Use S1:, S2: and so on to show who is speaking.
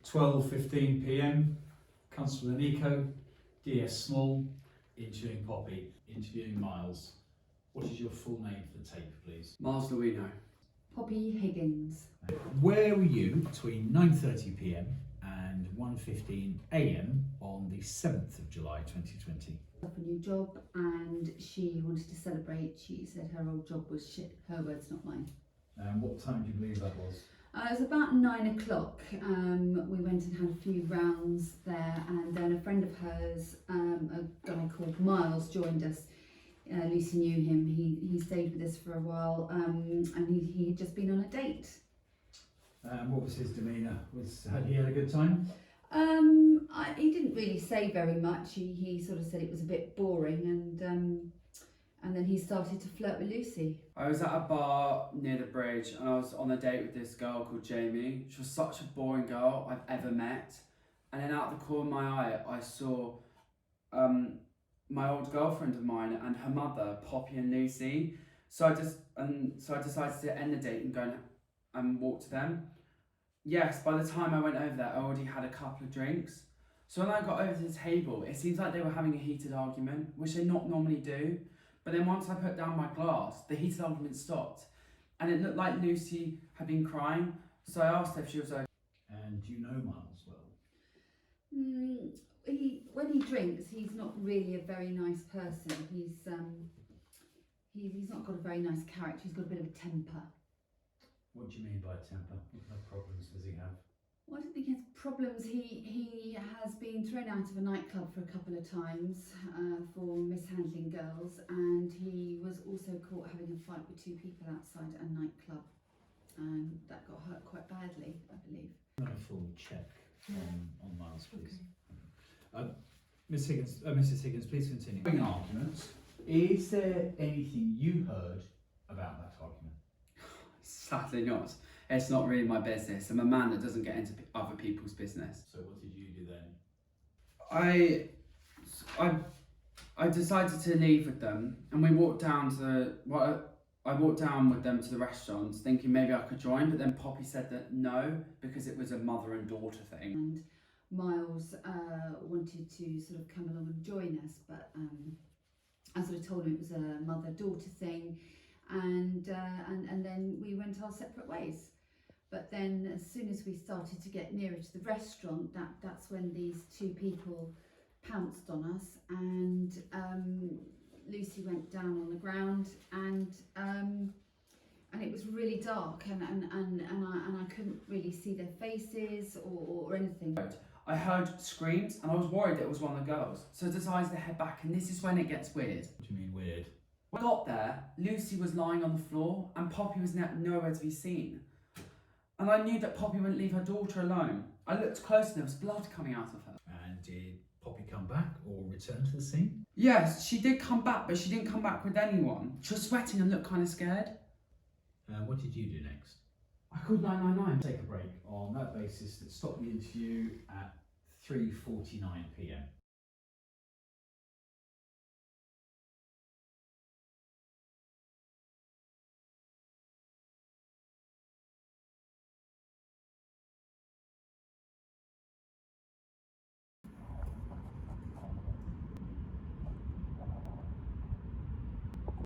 S1: 12:15 p.m. Constable Nico, DS Small, interviewing Poppy, interviewing Miles. What is your full name for the tape, please?
S2: Miles Luino.
S3: Poppy Higgins.
S1: Where were you between 9:30 p.m. and 1:15 a.m. on the 7th of July 2020?
S3: Got a new job and she wanted to celebrate. She said her old job was shit. Her words, not mine.
S1: And what time do you believe that was?
S3: It was about 9 o'clock. We went and had a few rounds there, and then a friend of hers, a guy called Miles, joined us. Lucy knew him. He stayed with us for a while, and he'd just been on a date.
S1: What was his demeanour? Had he had a good time?
S3: He didn't really say very much. He sort of said it was a bit boring, and then he started to flirt with Lucy.
S2: I was at a bar near the bridge and I was on a date with this girl called Jamie. She was such a boring girl I've ever met. And then out the corner of my eye, I saw my old girlfriend of mine and her mother, Poppy and Lucy. So I decided to end the date and go and walk to them. Yes, by the time I went over there, I already had a couple of drinks. So when I got over to the table, it seems like they were having a heated argument, which they not normally do. But then once I put down my glass, the heated argument stopped. And it looked like Lucy had been crying. So I asked her if she was okay.
S1: And do you know Miles well?
S3: When he drinks, he's not really a very nice person. He's not got a very nice character. He's got a bit of a temper.
S1: What do you mean by temper? What kind of problems does he have?
S3: Well, I don't think he has problems. He has been thrown out of a nightclub for a couple of times for mishandling girls, and he was also caught having a fight with two people outside a nightclub, and that got hurt quite badly, I believe.
S1: Not a full check on Miles, please. Okay. Mrs. Higgins, please continue. During arguments, is there anything you heard about that argument?
S2: Sadly not. It's not really my business. I'm a man that doesn't get into other people's business.
S1: So what did you do then?
S2: I decided to leave with them, and we walked down I walked down with them to the restaurant, thinking maybe I could join, but then Poppy said that no, because it was a mother and daughter thing.
S3: And Miles wanted to sort of come along and join us, but I sort of told him it was a mother-daughter thing, and then we went our separate ways. But then as soon as we started to get nearer to the restaurant, that's when these two people pounced on us, and Lucy went down on the ground, and it was really dark, and I couldn't really see their faces or anything.
S2: I heard screams and I was worried it was one of the girls, so I decided to head back, and this is when it gets weird.
S1: What do you mean weird?
S2: When I got there, Lucy was lying on the floor and Poppy was nowhere to be seen. And I knew that Poppy wouldn't leave her daughter alone. I looked close and there was blood coming out of her.
S1: And did Poppy come back or return to the scene?
S2: Yes, she did come back, but she didn't come back with anyone. She was sweating and looked kind of scared.
S1: What did you do next?
S2: I called 999.
S1: Take a break on that basis that stopped the interview at 3:49 p.m.